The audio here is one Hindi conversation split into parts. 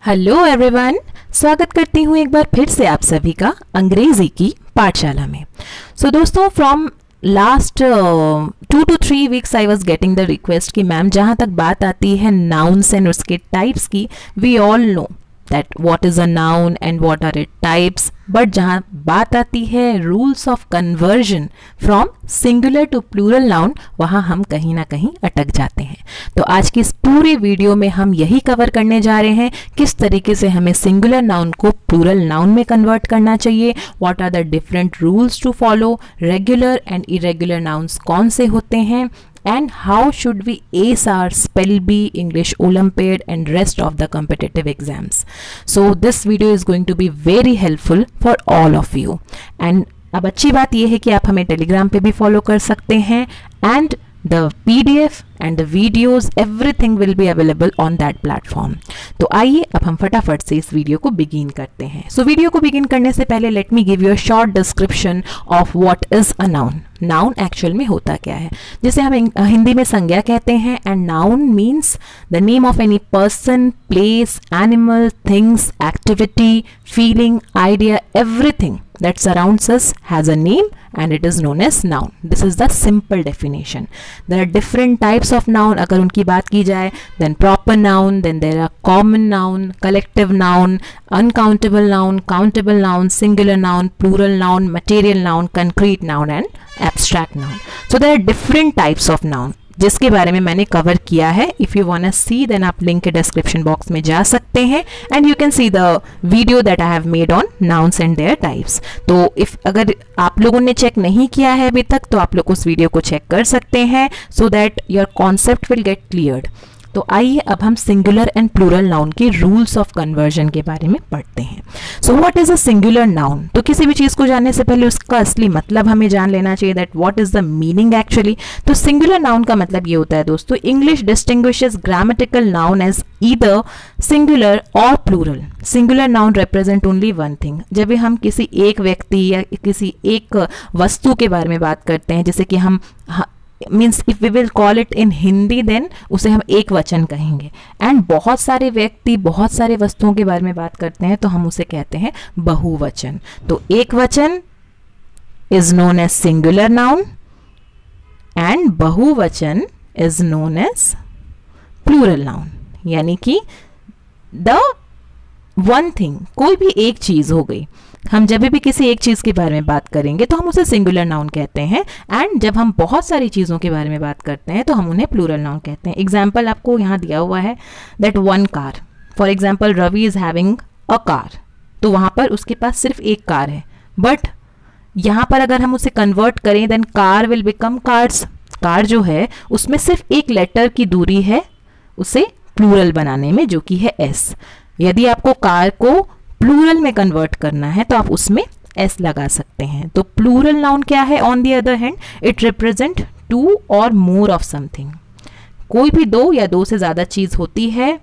हेलो एवरीवन, स्वागत करती हूँ एक बार फिर से आप सभी का अंग्रेजी की पाठशाला में। सो दोस्तों, from last 2 to 3 weeks I was getting the request कि मैम जहाँ तक बात आती है नाउन्स एंड उसके टाइप्स की, we all know that what is a noun and what are it types, but जहाँ बात आती है rules of conversion from singular to plural noun, वहाँ हम कहीं ना कहीं अटक जाते हैं। तो आज की इस पूरे वीडियो में हम यही कवर करने जा रहे हैं किस तरीके से हमें सिंगुलर नाउन को प्लूरल नाउन में कन्वर्ट करना चाहिए, what are the different rules to follow, regular and irregular nouns कौन से होते हैं, and how should we ace our Spell Bee, English Olympiad and rest of the competitive exams. So this video is going to be very helpful for all of you. And अब अच्छी बात यह है कि आप हमें टेलीग्राम पे भी फॉलो कर सकते हैं and the PDF and the videos everything will be available on that platform. तो आइए अब हम फटाफट से इस वीडियो को बिगिन करते हैं। सो वीडियो को बिगिन करने से पहले let me give you a short description of what is a noun. Noun actual में होता क्या है, जिसे हम हिंदी में संज्ञा कहते हैं, and noun means the name of any person, place, animal, things, activity, feeling, idea, everything that surrounds us has a name and it is known as noun. This is the simple definition. There are different types of noun. अगर उनकी बात की जाए, then proper noun, then there are common noun, collective noun, uncountable noun, countable noun, singular noun, plural noun, material noun, concrete noun and abstract noun. So there are different types of noun जिसके बारे में मैंने कवर किया है। If you want to see then आप लिंक के डिस्क्रिप्शन बॉक्स में जा सकते हैं and you can see the video that I have made on nouns and their types. तो इफ अगर आप लोगों ने चेक नहीं किया है अभी तक, तो आप लोग उस वीडियो को चेक कर सकते हैं so that your concept will get cleared. तो आइए अब हम सिंगुलर एंड प्लूरल नाउन के रूल्स ऑफ कन्वर्जन के बारे में पढ़ते हैं। So what is a singular noun? तो किसी भी चीज़ को जानने से पहले उसका असली मतलब हमें जान लेना चाहिए, that what is the meaning actually. तो सिंगुलर नाउन का मतलब ये होता है दोस्तों, English distinguishes grammatical noun as either singular और plural. Singular noun represent only one thing. जब भी हम किसी एक व्यक्ति या किसी एक वस्तु के बारे में बात करते हैं, जैसे कि हम means if we will call it in Hindi, then उसे हम एक वचन कहेंगे। एंड बहुत सारे व्यक्ति बहुत सारे वस्तुओं के बारे में बात करते हैं तो हम उसे कहते हैं बहुवचन। तो एक वचन is known as singular noun and बहुवचन is known as plural noun. यानी कि द वन थिंग, कोई भी एक चीज हो गई। हम जब भी किसी एक चीज़ के बारे में बात करेंगे तो हम उसे सिंगुलर नाउन कहते हैं, एंड जब हम बहुत सारी चीज़ों के बारे में बात करते हैं तो हम उन्हें प्लूरल नाउन कहते हैं। एग्जाम्पल आपको यहाँ दिया हुआ है, that one car. For example, Ravi is having a car. तो वहाँ पर उसके पास सिर्फ एक कार है, बट यहाँ पर अगर हम उसे कन्वर्ट करें then car will become cars. Car जो है उसमें सिर्फ एक लेटर की दूरी है उसे प्लूरल बनाने में, जो कि है एस। यदि आपको कार को प्लूरल में कन्वर्ट करना है तो आप उसमें एस लगा सकते हैं। तो प्लूरल नाउन क्या है? On the other hand it represent two और मोर ऑफ समथिंग। कोई भी दो या दो से ज़्यादा चीज़ होती है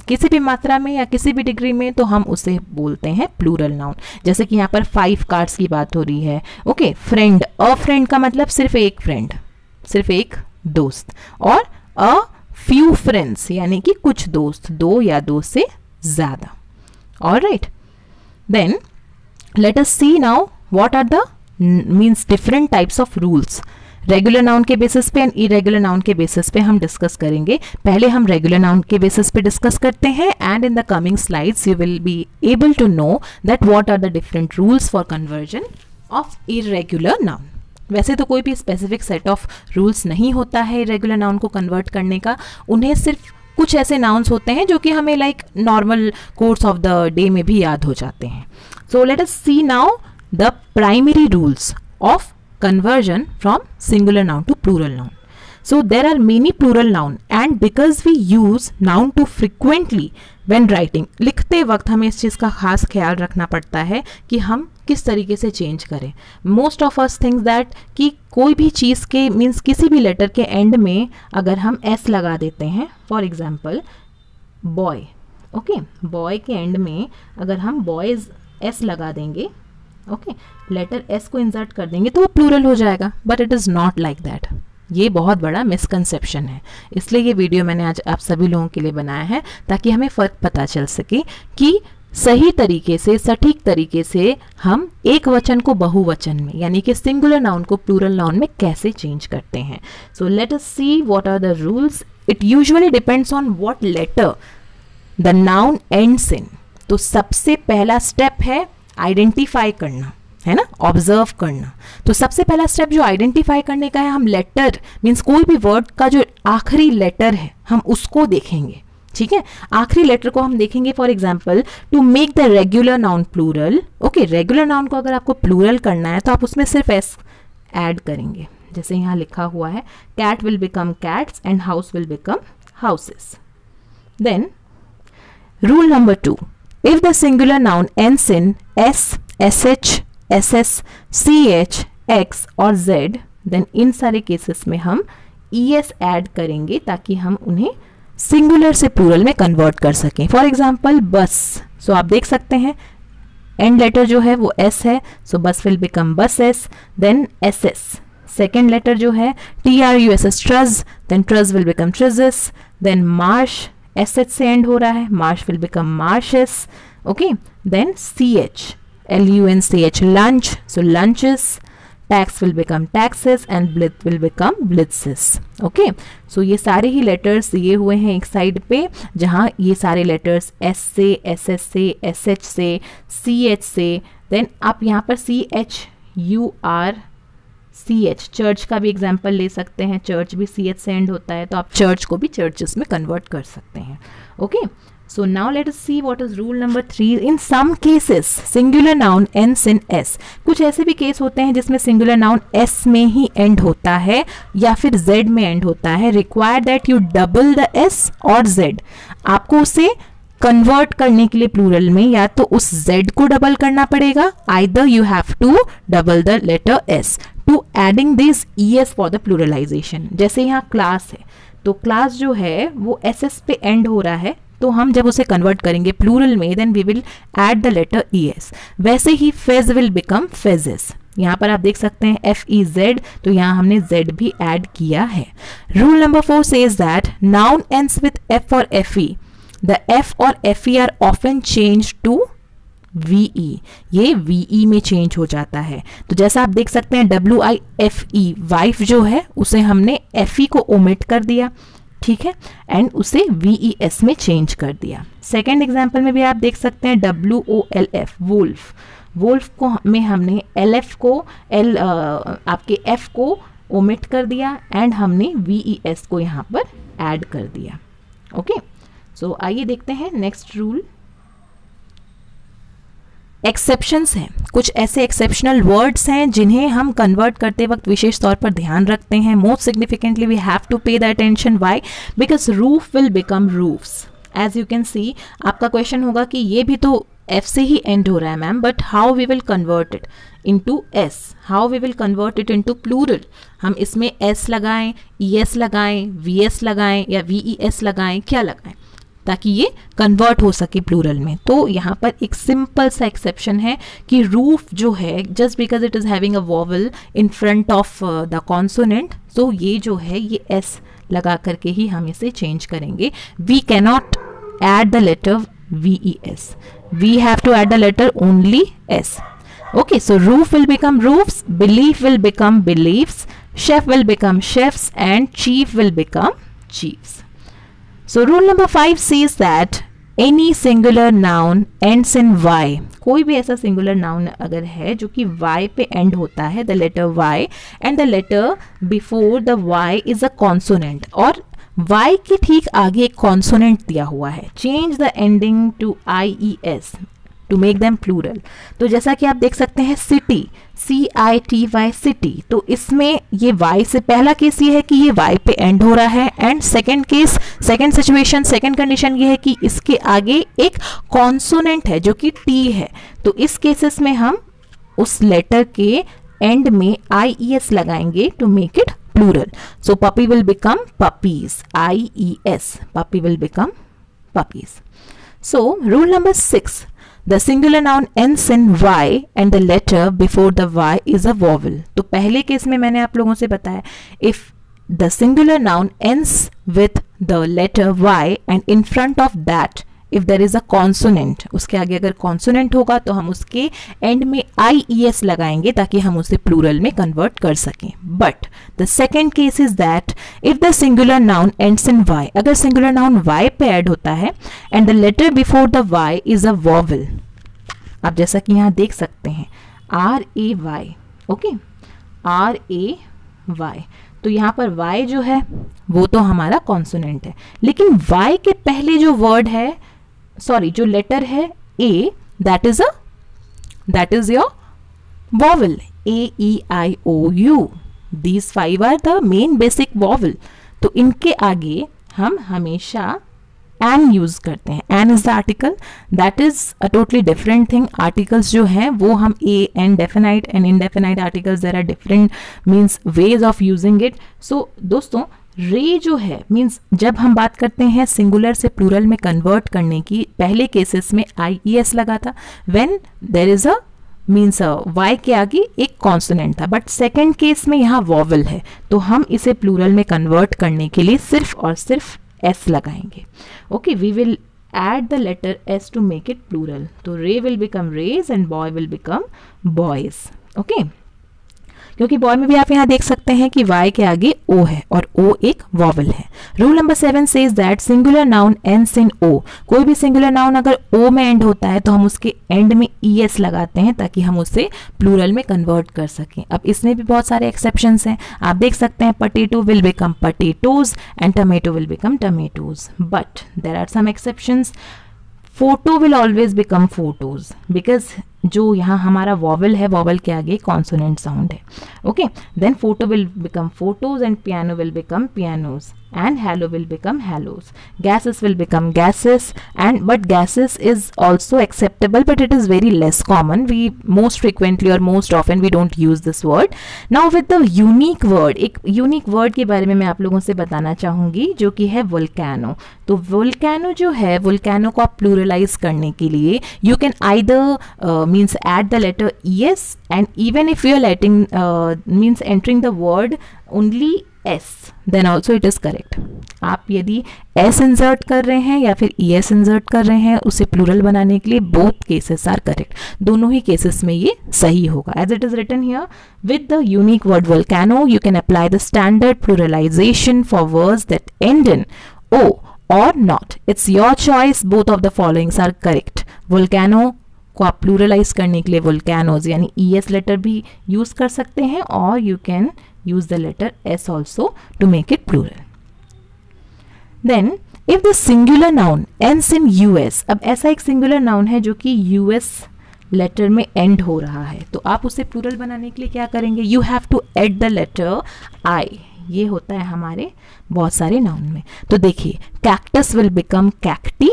किसी भी मात्रा में या किसी भी डिग्री में, तो हम उसे बोलते हैं प्लूरल नाउन। जैसे कि यहाँ पर 5 कार्ड्स की बात हो रही है। ओके, फ्रेंड, अ फ्रेंड का मतलब सिर्फ एक फ्रेंड, सिर्फ एक दोस्त, और अ फ्यू फ्रेंड्स यानी कि कुछ दोस्त, दो या दो से ज़्यादा। Alright, then let us see now what are the means different types of rules. Regular noun के बेसिस पे एंड इरेगुलर नाउन के बेसिस पे हम डिस्कस करेंगे। पहले हम रेगुलर नाउन के बेसिस पे डिस्कस करते हैं, and in the coming slides you will be able to know that what are the different rules for conversion of irregular noun. वैसे तो कोई भी स्पेसिफिक सेट ऑफ रूल्स नहीं होता है इरेगुलर नाउन को कन्वर्ट करने का। उन्हें सिर्फ कुछ ऐसे नाउन्स होते हैं जो कि हमें like normal course of the day में भी याद हो जाते हैं। So let us see now the primary rules of conversion from singular noun to plural noun. So there are many plural noun, and because we use noun to frequently when writing, लिखते वक्त हमें इस चीज़ का खास ख्याल रखना पड़ता है कि हम किस तरीके से चेंज करें। Most of us thinks that कि कोई भी चीज़ के मीन्स किसी भी लेटर के एंड में अगर हम एस लगा देते हैं, for example boy, okay, boy के एंड में अगर हम बॉयज़ एस लगा देंगे, ओके, लेटर एस को इंसर्ट कर देंगे तो वो प्लूरल हो जाएगा, but it is not like that. ये बहुत बड़ा मिसकंसेप्शन है, इसलिए ये वीडियो मैंने आज आप सभी लोगों के लिए बनाया है ताकि हमें फ़र्क पता चल सके कि सही तरीके से, सटीक तरीके से हम एक वचन को बहुवचन में यानी कि सिंगुलर नाउन को प्लूरल नाउन में कैसे चेंज करते हैं. So let us see what are the rules. It usually depends on what letter the noun ends in. तो सबसे पहला स्टेप है आइडेंटिफाई करना, है ना, ऑब्जर्व करना. तो सबसे पहला स्टेप जो आइडेंटिफाई करने का है, हम लेटर मीन्स कोई भी वर्ड का जो आखिरी लेटर है हम उसको देखेंगे. ठीक है, आखिरी लेटर को हम देखेंगे. For example, to make the regular noun plural. Okay, regular noun को अगर आपको प्लूरल करना है तो आप उसमें सिर्फ एस ऐड करेंगे. जैसे यहाँ लिखा हुआ है, cat will become cats and house will become houses. Then rule number 2, if the singular noun ends in s, sh, ss, ch, x और जेड, देन इन सारे केसेस में हम ईएस ऐड करेंगे ताकि हम उन्हें सिंगुलर से प्लूरल में कन्वर्ट कर सकें. फॉर एग्जाम्पल बस. सो आप देख सकते हैं एंड लेटर जो है वो एस है, so bus will become bus s. Then s s. Second letter जो है TRUSS, truss, then truss will become trusses. Then marsh, s h से एंड हो रहा है, marsh will become marshes. Okay, then CH, LUNCH, lunch, so lunches. Tax will become taxes and blitz will become blitzes. Okay, so ये सारे ही लेटर्स दिए हुए हैं एक साइड पे, जहाँ ये सारे लेटर्स S से, SS से, SH से, CH से. देन आप यहाँ पर CHURCH, चर्च का भी एग्जाम्पल ले सकते हैं. चर्च भी CH से एंड होता है, तो आप चर्च को भी चर्चेस में कन्वर्ट कर सकते हैं. Okay, so now let us see what is rule number 3. in some cases singular noun ends in s. कुछ ऐसे भी केस होते हैं जिसमें सिंगुलर नाउन s में ही एंड होता है या फिर z में एंड होता है. require that you double the s or z. आपको उसे कन्वर्ट करने के लिए प्लूरल में या तो उस z को डबल करना पड़ेगा, either you have to double the letter s to adding this es for the pluralization. जैसे यहाँ क्लास है, तो क्लास जो है वो ss पे एंड हो रहा है, तो हम जब उसे कन्वर्ट करेंगे प्लूरल में then we will add the letter ES. वैसे ही फेज विल बिकम फेजेस. यहाँ पर आप देख सकते हैं FEZ, तो यहाँ हमने Z भी ऐड किया है. Rule number 4 says that noun ends with F और FE. द F और FE are often change to VE. ये VE में चेंज हो जाता है. तो जैसा आप देख सकते हैं WIFE, वाइफ जो है उसे हमने FE को ओमिट कर दिया, ठीक है, एंड उसे VES में चेंज कर दिया. सेकेंड एग्जाम्पल में भी आप देख सकते हैं WOLF, वुल्फ. वुल्फ को में हमने LF को आपके F को ओमिट कर दिया एंड हमने VES को यहाँ पर ऐड कर दिया. ओके, सो आइए देखते हैं नेक्स्ट रूल. एक्सेप्शंस हैं. कुछ ऐसे एक्सेप्शनल वर्ड्स हैं जिन्हें हम कन्वर्ट करते वक्त विशेष तौर पर ध्यान रखते हैं. Most significantly we have to pay the attention. Why? Because roof will become roofs. As you can see, आपका क्वेश्चन होगा कि ये भी तो F से ही एंड हो रहा है ma'am, but how we will convert it into S, how we will convert it into plural. हम इसमें S लगाएं, ES लगाएं, VS लगाएं या VES लगाएं, क्या लगाएं ताकि ये कन्वर्ट हो सके प्लूरल में. तो यहाँ पर एक सिंपल सा एक्सेप्शन है कि रूफ जो है, just because it is having a vowel in front of the consonant, तो ये जो है ये S लगा करके ही हम इसे चेंज करेंगे. We cannot add the letter VES, we have to add the letter only S. Okay, so roof will become roofs, belief will become beliefs, chef will become chefs and chief will become chiefs. So rule number 5 says that any singular noun ends in Y. कोई भी ऐसा singular noun अगर है जो कि Y पे end होता है, the letter Y, and the letter before the Y is a consonant, और Y के ठीक आगे एक consonant दिया हुआ है, change the ending to IES to make them plural. तो जैसा कि आप देख सकते हैं city, CITY सिटी, तो इसमें ये Y से पहला केस ये है कि ये Y पे एंड हो रहा है, and second case, second situation, second condition ये है कि इसके आगे एक कॉन्सोनेंट है जो कि T है. तो इस केसेस में हम उस लेटर के एंड में IES लगाएंगे to make it plural. So puppy will become puppies, IES, puppy will become puppies. So rule number 6, the singular noun ends in Y and the letter before the Y is a vowel. तो पहले केस में मैंने आप लोगों से बताया, if the singular noun ends with the letter y and in front of that if there is a consonant, उसके आगे अगर consonant होगा तो हम उसके end में IES लगाएंगे ताकि हम उसे plural में convert कर सकें. But the second case is that if the singular noun ends in y, अगर singular noun y पे add होता है and the letter before the y is a vowel, आप जैसा कि यहाँ देख सकते हैं RAY, ओके, RAY, तो यहाँ पर y जो है वो तो हमारा कॉन्सोनेंट है, लेकिन y के पहले जो वर्ड है, सॉरी जो लेटर है a, that is your vowel, AEIOU. These 5 are the main basic vowel. तो इनके आगे हम हमेशा एन यूज करते हैं. An is the article, that is a totally different thing. Articles जो हैं वो हम a and definite and indefinite articles, there are different means ways of using it. So दोस्तों रे जो है मीन्स जब हम बात करते हैं सिंगुलर से प्लूरल में कन्वर्ट करने की, पहले केसेस में IES लगा था when there is a means Y के आगे एक कॉन्सोनेंट था, बट सेकेंड केस में यहाँ वॉवल है, तो हम इसे प्लूरल में कन्वर्ट करने के लिए सिर्फ और सिर्फ S लगाएंगे. Okay, we will add the letter S to make it plural. तो रे will become rays and boy will become boys. Okay. क्योंकि बॉय में भी आप यहाँ देख सकते हैं कि y के आगे O है और O एक वॉवल है. Rule number 7 says that singular noun ends in O. कोई भी सिंगुलर नाउन अगर O में एंड होता है तो हम उसके एंड में ES लगाते हैं ताकि हम उसे प्लूरल में कन्वर्ट कर सकें. अब इसमें भी बहुत सारे एक्सेप्शंस हैं. आप देख सकते हैं potato will become potatoes and tomato will become tomatoes, but there are some exceptions. Photo will always become photos because जो यहाँ हमारा वॉवल है, वॉवल के आगे कॉन्सोनेंट साउंड है. Okay, then photo will become photos and piano will become pianos and hello will become hellos. Gases will become gases, and but gases is also acceptable, but it is very less common. We most frequently or most often we don't use this word. Now with the unique word, एक unique word के बारे में मैं आप लोगों से बताना चाहूँगी जो कि है volcano. तो volcano जो है, volcano को आप pluralize करने के लिए you can either means add the letter es, and even if you are letting means entering the word only S, then also it is correct. आप यदि S इंसर्ट कर रहे हैं या फिर ES इंसर्ट कर रहे हैं उसे प्लूरल बनाने के लिए, both cases are correct. दोनों ही केसेस में ये सही होगा. As it is written here, with the unique word volcano, you can apply the standard pluralization for words that end in O or not. It's your choice. Both of the followings are correct. Volcano को आप प्लूरलाइज करने के लिए volcanoes यानी ES लेटर भी यूज कर सकते हैं, और you can use the letter S also to make it plural. Then if the singular noun ends in US, अब ऐसा एक singular noun है जो कि US लेटर में end हो रहा है, तो आप उसे plural बनाने के लिए क्या करेंगे? You have to add the letter I. ये होता है हमारे बहुत सारे noun में. तो देखिए cactus will become cacti.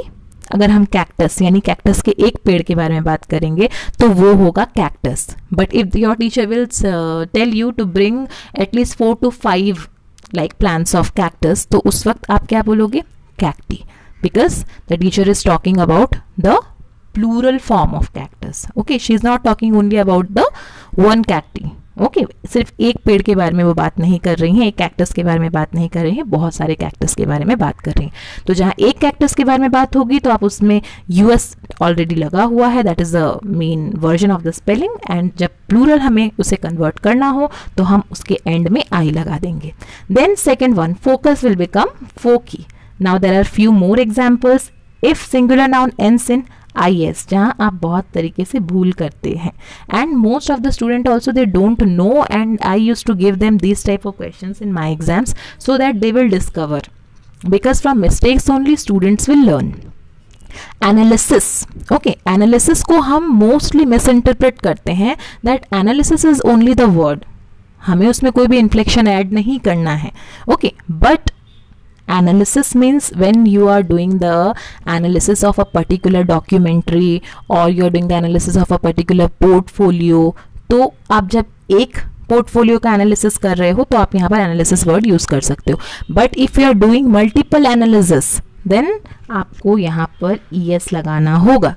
अगर हम कैक्टस यानी कैक्टस के एक पेड़ के बारे में बात करेंगे तो वो होगा cactus. But if your teacher will tell you to bring at least 4 to 5 like plants of cactus, तो उस वक्त आप क्या बोलोगे? Cacti, because the teacher is talking about the plural form of cactus. Okay, she is not talking only about the one cacti. Okay, सिर्फ एक पेड़ के बारे में वो बात नहीं कर रही हैं, एक कैक्टस के बारे में बात नहीं कर रही हैं, बहुत सारे कैक्टस के बारे में बात कर रही हैं. तो जहाँ एक कैक्टस के बारे में बात होगी तो आप उसमें US ऑलरेडी लगा हुआ है, that is the main version of the spelling, and जब प्लूरल हमें उसे कन्वर्ट करना हो तो हम उसके एंड में आई लगा देंगे. Then second one, focus will become foci. Now there are few more examples. If singular noun ends in IS, जहाँ आप बहुत तरीके से भूल करते हैं, and most of the student also they don't know, and I use to give them this type of questions in my exams so that they will discover, because from mistakes only students will learn. Analysis. Okay, analysis को हम मोस्टली मिस इंटरप्रेट करते हैं, that analysis is only the word, हमें उसमें कोई भी इन्फ्लेक्शन ऐड नहीं करना है. Okay, but analysis means when you are doing the analysis of a particular documentary or you are doing the analysis of a particular portfolio, तो आप जब एक पोर्टफोलियो का एनालिसिस कर रहे हो तो आप यहाँ पर एनालिसिस वर्ड यूज कर सकते हो. But if you are doing multiple analysis then आपको यहाँ पर ES लगाना होगा,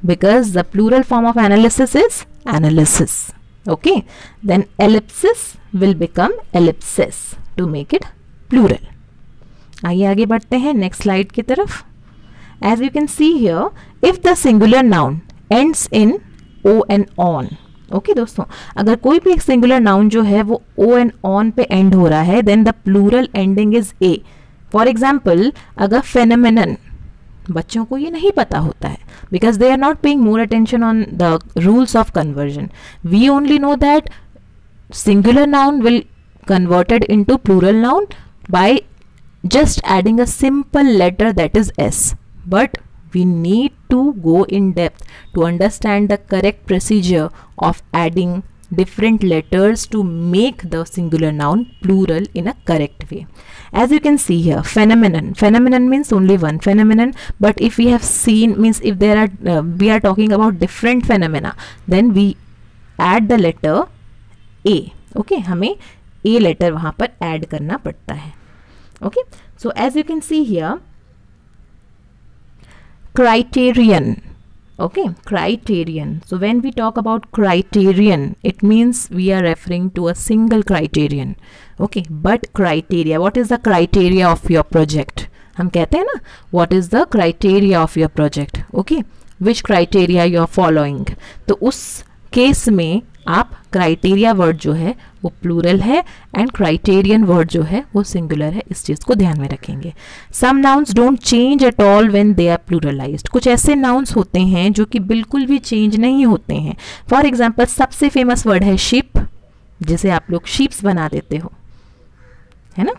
because the plural form of analysis is analyses. Okay, then ellipsis will become ellipsis. To make it plural. आइए आगे बढ़ते हैं नेक्स्ट स्लाइड की तरफ। As you can see here, if the singular noun ends in O and on, okay दोस्तों, अगर कोई भी एक सिंगुलर नाउन जो है वो ओ एंड ऑन पे एंड हो रहा है, then the plural ending is a. For example, अगर फेनोमेनन, बच्चों को ये नहीं पता होता है because they are not paying more attention on the rules of conversion. We only know that singular noun will converted into plural noun by just adding a simple letter that is S, but we need to go in depth to understand the correct procedure of adding different letters to make the singular noun plural in a correct way. As you can see here, phenomenon, phenomenon means only one phenomenon, but if we have seen, means if there are we are talking about different phenomena, then we add the letter A, okay, हमें A letter वहाँ पर add करना पड़ता है। Okay, so as you can see here, criterion, okay, criterion. So when we talk about criterion, it means we are referring to a single criterion, okay, but criteria, what is the criteria of your project? हम कहते हैं ना, what is the criteria of your project, okay, which criteria you are following. तो उस केस में आप क्राइटेरिया वर्ड जो है वो प्लूरल है एंड क्राइटेरियन वर्ड जो है वो सिंगुलर है, इस चीज़ को ध्यान में रखेंगे। Some nouns don't change at all when they are pluralised, कुछ ऐसे नाउन्स होते हैं जो कि बिल्कुल भी चेंज नहीं होते हैं। फॉर एग्जांपल, सबसे फेमस वर्ड है शिप, जिसे आप लोग शीप्स बना देते हो, है ना।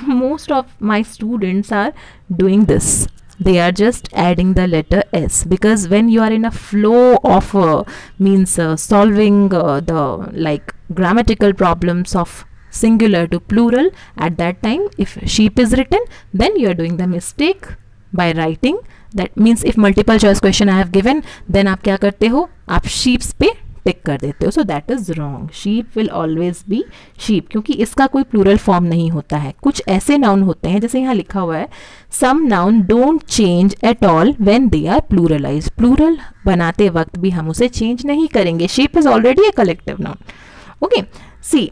Most of my students are doing this, they are just adding the letter S, because when you are in a flow of solving the like grammatical problems of singular to plural, at that time if sheep is written, then you are doing the mistake by writing that, means if multiple choice question I have given, then आप क्या करते हो, आप sheeps पे टिक कर देते हो, so that is wrong. Sheep will always be sheep, क्योंकि इसका कोई प्लूरल फॉर्म नहीं होता है। कुछ ऐसे नाउन होते हैं, जैसे यहाँ लिखा हुआ है, some noun don't change at all when they are pluralised, plural बनाते वक्त भी हम उसे चेंज नहीं करेंगे। Sheep is already a collective noun, okay. See,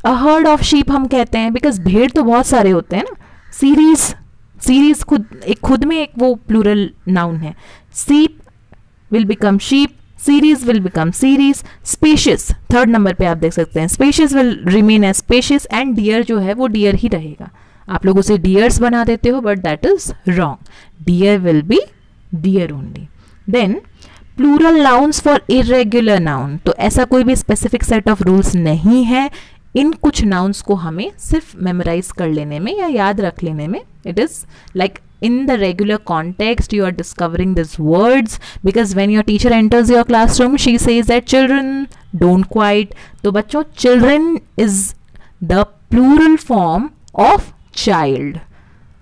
a herd of sheep हम कहते हैं, बिकॉज भेड़ तो बहुत सारे होते हैं ना। सीरीज, सीरीज खुद में एक वो प्लूरल नाउन है। सीप will become sheep, series will become series, species third number पे आप देख सकते हैं, species will remain as species, and deer जो है वो deer ही रहेगा। आप लोग उसे deers बना देते हो, but that is wrong, deer will be deer only. Then plural nouns for irregular noun, तो ऐसा कोई भी specific set of rules नहीं है। इन कुछ nouns को हमें सिर्फ memorize कर लेने में या याद रख लेने में, it is like in the regular context you are discovering these words, because when your teacher enters your classroom she says that children don't quiet, तो बच्चों children is the plural form of child,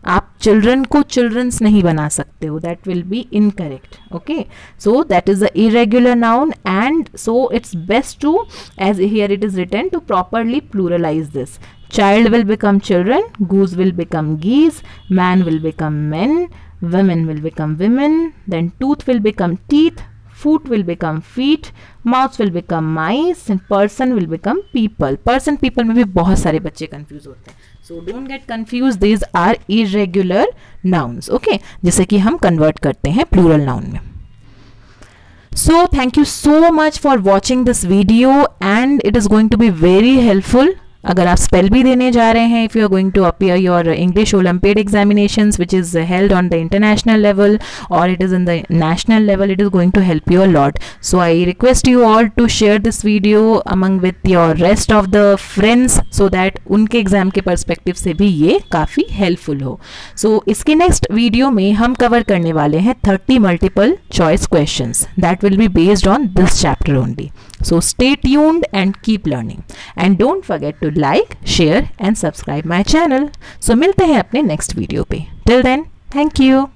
आप children को children's नहीं बना सकते हो, that will be incorrect, okay, so that is the irregular noun, and so it's best to, as here it is written, to properly pluralize this. Child will become children, goose will become geese, man will become men, women will become women, then tooth will become teeth, foot will become feet, mouse will become mice, and person will become people. Person people में भी बहुत सारे बच्चे confuse होते हैं, so don't get confused, these are irregular nouns, okay, जिसे कि हम convert करते हैं plural noun में। So thank you so much for watching this video, and it is going to be very helpful अगर आप स्पेल भी देने जा रहे हैं, if you are going to appear your English Olympiad examinations which is held on the international level और it is in the national level, it is going to help you a lot. So I request you all to share this video among with your rest of the friends so that उनके एग्जाम के परस्पेक्टिव से भी ये काफ़ी हेल्पफुल हो. सो इसके नेक्स्ट वीडियो में हम कवर करने वाले हैं 30 multiple choice questions that will be based on this chapter only. So stay tuned and keep learning and don't forget to like, share and subscribe my channel. So मिलते हैं अपने next video पे. Till then, thank you.